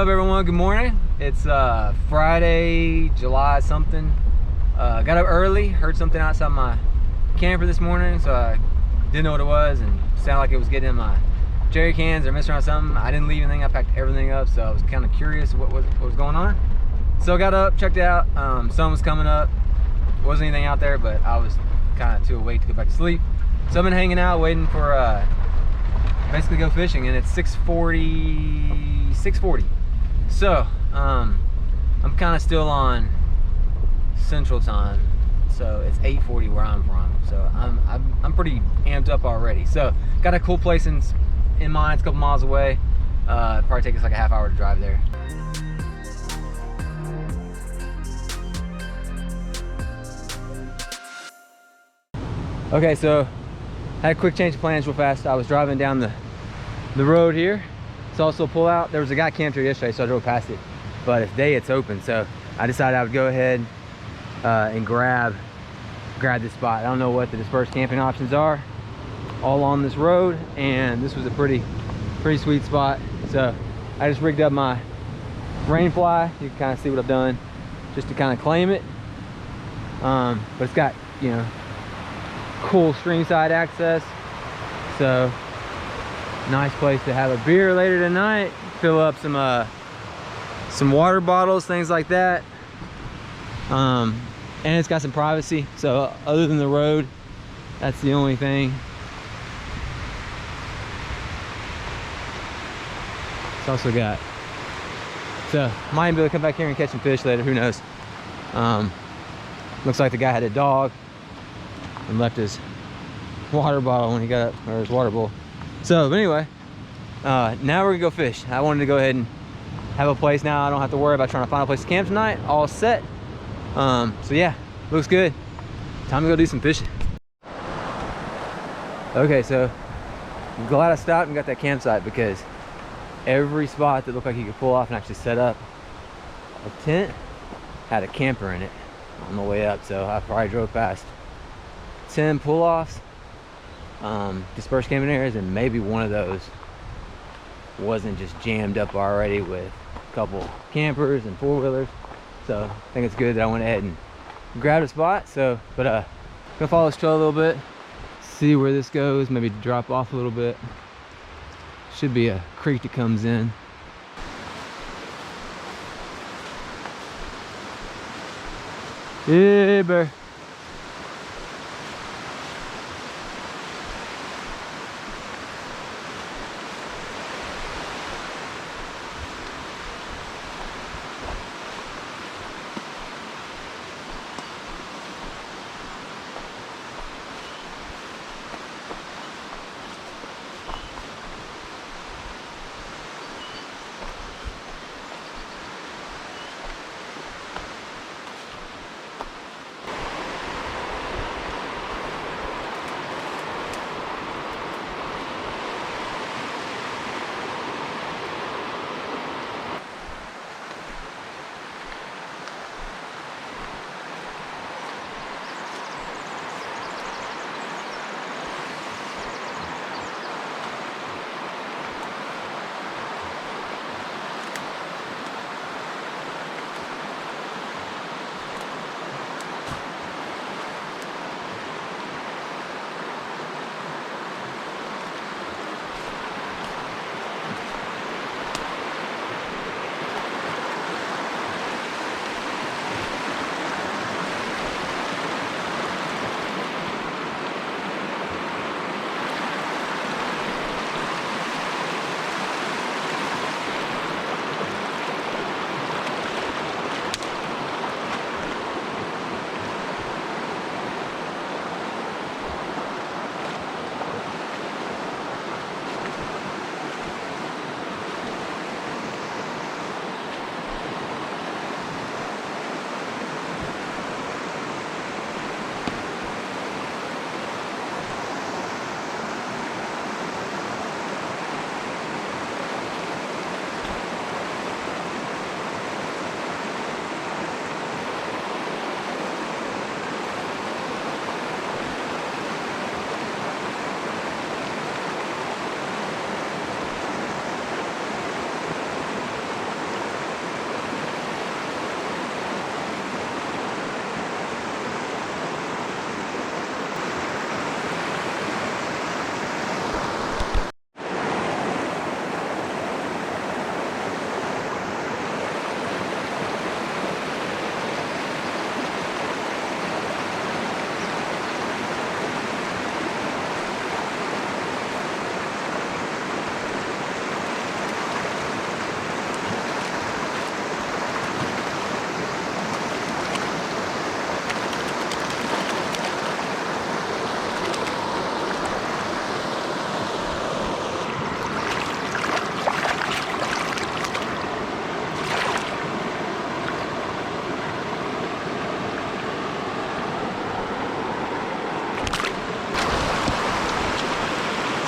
What's up everyone, good morning. It's Friday, July something. Got up early, heard something outside my camper this morning, so I didn't know what it was and sounded like it was getting in my jerry cans or messing around something. I didn't leave anything, I packed everything up, so I was kind of curious what was going on. So I got up, checked it out, sun was coming up. Wasn't anything out there, but I was kind of too awake to go back to sleep. So I've been hanging out waiting for basically go fishing, and it's 6:40. So I'm kind of still on Central Time, so it's 8:40 where I'm from. So I'm pretty amped up already. So got a cool place in mind. It's a couple miles away. Probably take us like a half hour to drive there. Okay, so had a quick change of plans real fast. I was driving down the road here. It's also a pullout. There was a guy camped here yesterday, so I drove past it. But today it's open, so I decided I would go ahead and grab this spot. I don't know what the dispersed camping options are all on this road, and this was a pretty sweet spot. So I just rigged up my rainfly. You can kind of see what I've done just to kind of claim it. But it's got, you know, cool stream side access, so nice place to have a beer later tonight, fill up some water bottles, things like that. And it's got some privacy, so other than the road, that's the only thing. It's also got, so might be able to come back here and catch some fish later, who knows. Looks like the guy had a dog and left his water bottle when he got up, or his water bowl. So, but anyway, now we're gonna go fish. I wanted to go ahead and have a place now. I don't have to worry about trying to find a place to camp tonight. All set. So yeah, looks good. Time to go do some fishing. Okay, so I'm glad I stopped and got that campsite, because every spot that looked like you could pull off and actually set up a tent had a camper in it on the way up. So I probably drove past 10 pull-offs, dispersed camping areas, and maybe one of those wasn't just jammed up already with a couple campers and four-wheelers. So I think it's good that I went ahead and grabbed a spot. So, but gonna follow this trail a little bit, see where this goes, maybe drop off a little bit. Should be a creek that comes in. Yeah, bear.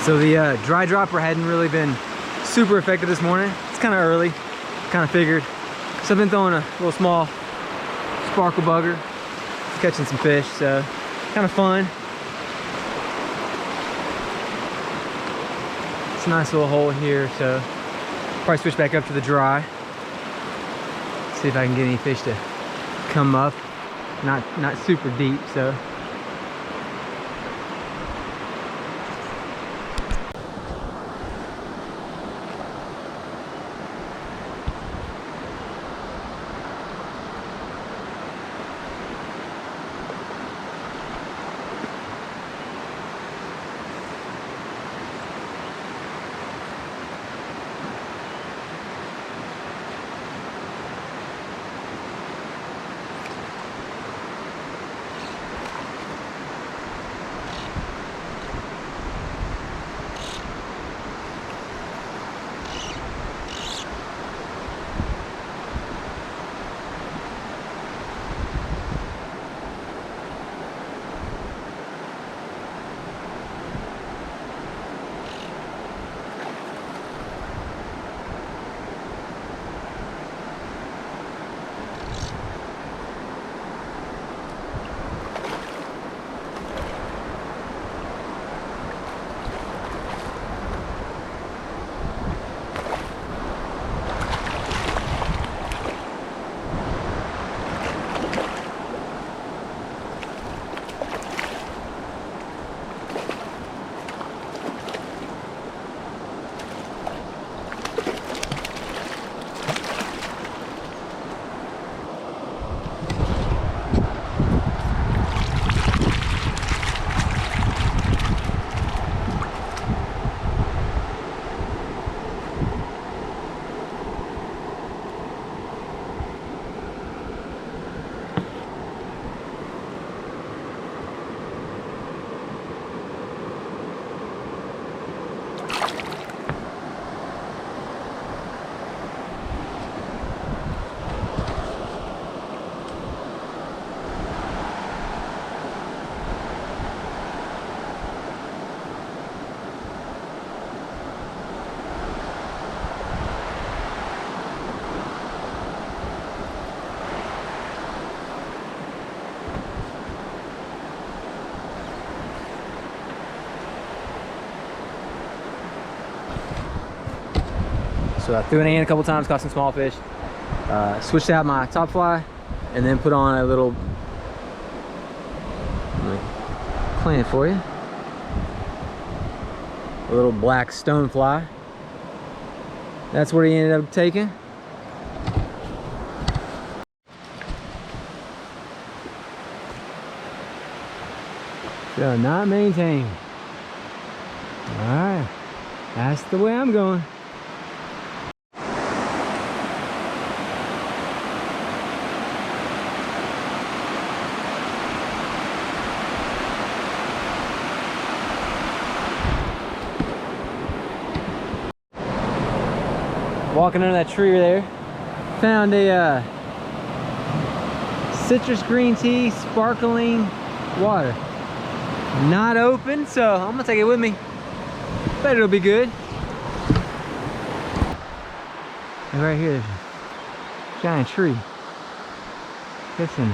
So the dry dropper hadn't really been super effective this morning. It's kind of early, kind of figured. So I've been throwing a little small sparkle bugger, catching some fish, so kind of fun. It's a nice little hole here, so probably switch back up to the dry. See if I can get any fish to come up. Not super deep, so. So I threw it in a couple times, caught some small fish. Switched out my top fly, and then put on a little, clean it for you, a little black stone fly. That's what he ended up taking. So not maintained. All right, that's the way I'm going. Walking under that tree there, found a citrus green tea sparkling water. Not open, so I'm gonna take it with me. Bet it'll be good. And right here, there's a giant tree. Listen,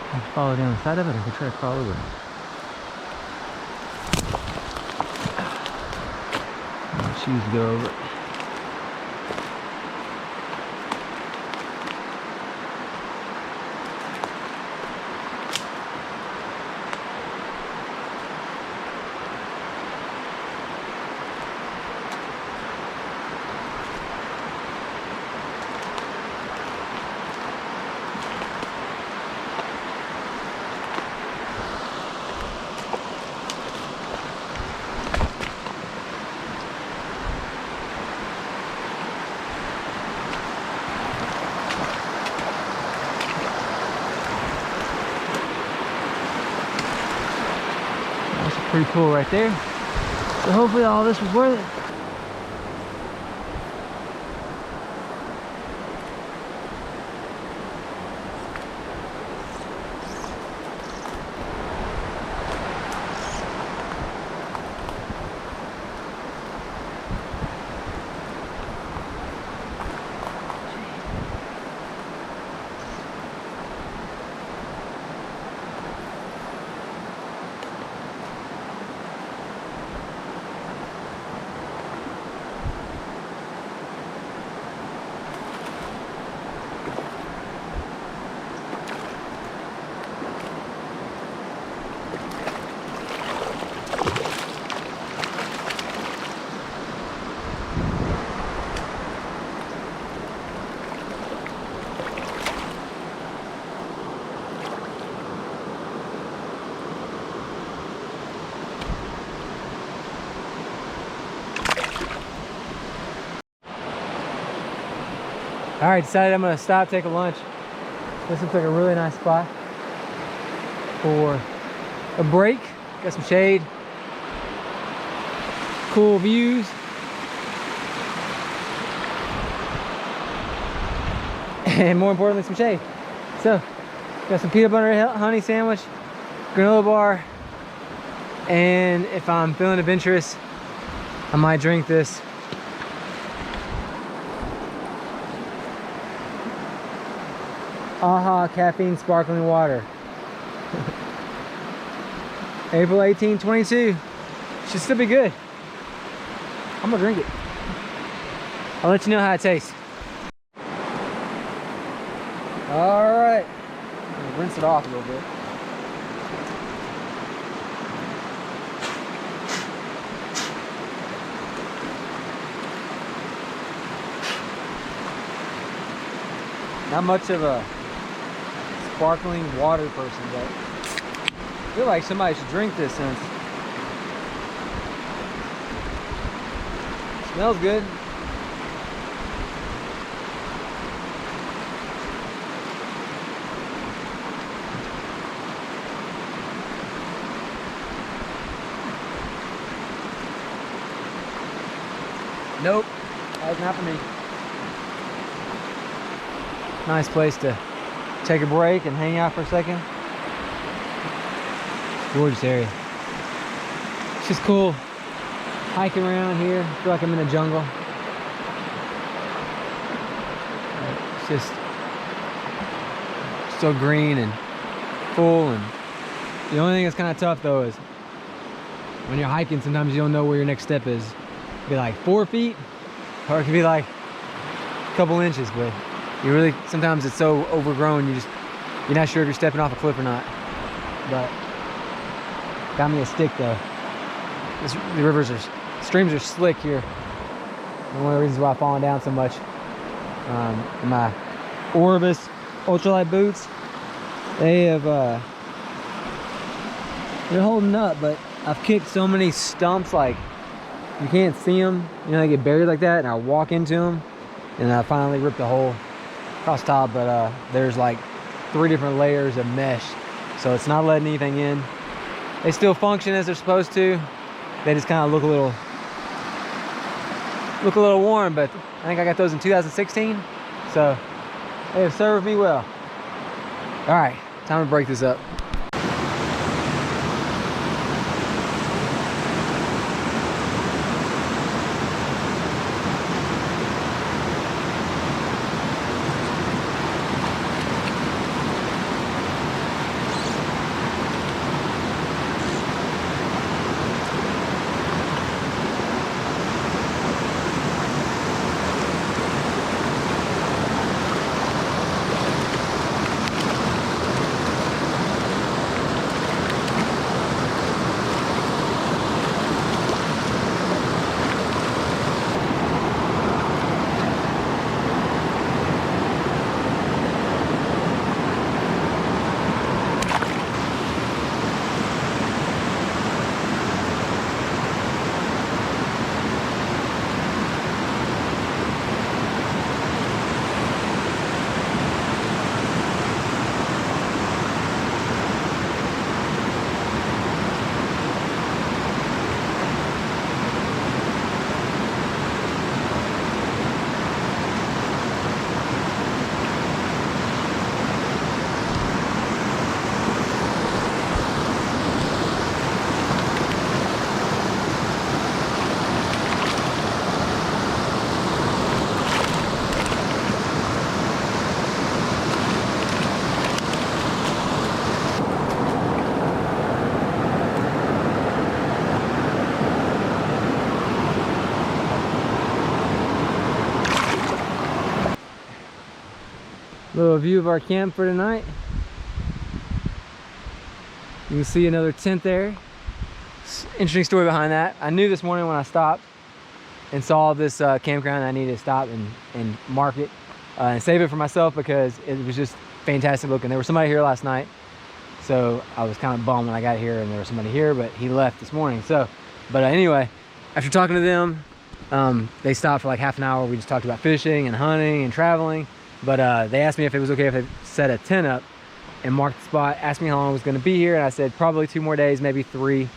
I can follow down the side of it, or I can try to crawl over it. Shoes go over it. Pretty cool right there. So hopefully all this was worth it. All right, decided I'm gonna stop, take a lunch. This looks like a really nice spot for a break. Got some shade, cool views. And more importantly, some shade. So, got some peanut butter honey sandwich, granola bar, and if I'm feeling adventurous, I might drink this AHA caffeine sparkling water. April 18, 22. Should still be good. I'm gonna drink it. I'll let you know how it tastes. All right, rinse it off a little bit. Not much of a sparkling water person, but I feel like somebody should drink this since it smells good. Nope, that's not for me. Nice place to take a break and hang out for a second. Gorgeous area. It's just cool hiking around here. I feel like I'm in the jungle. It's just so green and full. And the only thing that's kind of tough though is when you're hiking, sometimes you don't know where your next step is. It could be like 4 feet, or it could be like a couple inches, but you really, sometimes it's so overgrown, you're not sure if you're stepping off a cliff or not. But got me a stick though. The streams are slick here. And one of the reasons why I've fallen down so much. My Orbis ultralight boots, they're holding up, but I've kicked so many stumps, like you can't see them. You know, they get buried like that, and I walk into them, and I finally ripped a hole across top. But there's like 3 different layers of mesh, so it's not letting anything in. They still function as they're supposed to. They just kind of look a little worn, but I think I got those in 2016, so they have served me well. All right, time to break this up. Little view of our camp for tonight. You can see another tent there. Interesting story behind that. I knew this morning when I stopped and saw this campground, I needed to stop and mark it and save it for myself because it was just fantastic looking. There was somebody here last night, so I was kind of bummed when I got here and there was somebody here, but he left this morning. So, but anyway, after talking to them, They stopped for like half an hour. We just talked about fishing and hunting and traveling. But they asked me if it was okay if I set a tent up and marked the spot, asked me how long I was gonna be here, and I said probably 2 more days, maybe 3.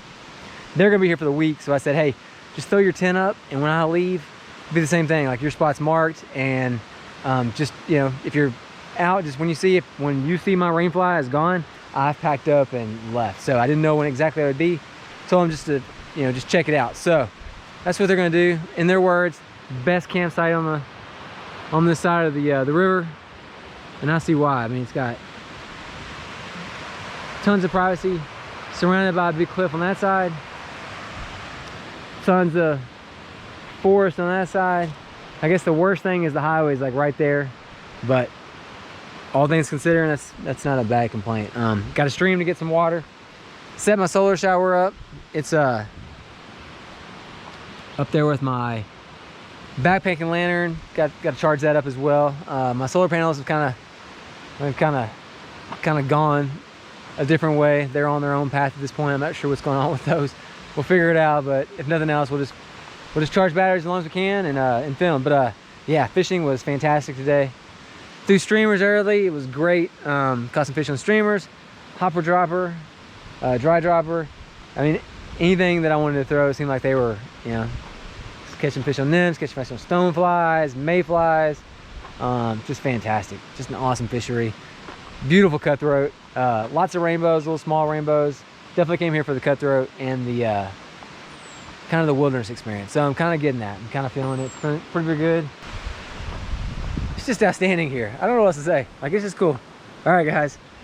They're gonna be here for the week, so I said, hey, just throw your tent up, and when I leave, it'll be the same thing. Like, your spot's marked, and just, you know, if you're out, just when you see my rainfly is gone, I've packed up and left. So I didn't know when exactly I would be. Told them just to, you know, just check it out. So that's what they're gonna do. In their words, best campsite on this side of the river, and I see why. I mean, it's got tons of privacy, surrounded by a big cliff on that side, tons of forest on that side. I guess the worst thing is the highway is like right there, but all things considering, that's not a bad complaint. Got a stream to get some water. Set my solar shower up. It's up there with my backpacking lantern. Got to charge that up as well. My solar panels have kind of gone a different way. They're on their own path at this point. I'm not sure what's going on with those. We'll figure it out, but if nothing else, we'll just charge batteries as long as we can and film. But yeah, fishing was fantastic today. Threw streamers early. It was great. Caught some fish on streamers, hopper dropper, dry dropper. I mean, anything that I wanted to throw seemed like they were, you know, catching fish on nymphs, catching fish on stoneflies, mayflies. Just fantastic. Just an awesome fishery. Beautiful cutthroat. Lots of rainbows, little small rainbows. Definitely came here for the cutthroat and the kind of the wilderness experience. So I'm kind of getting that. I'm kind of feeling it. It's pretty good. It's just outstanding here. I don't know what else to say. Like, it's just cool. All right, guys.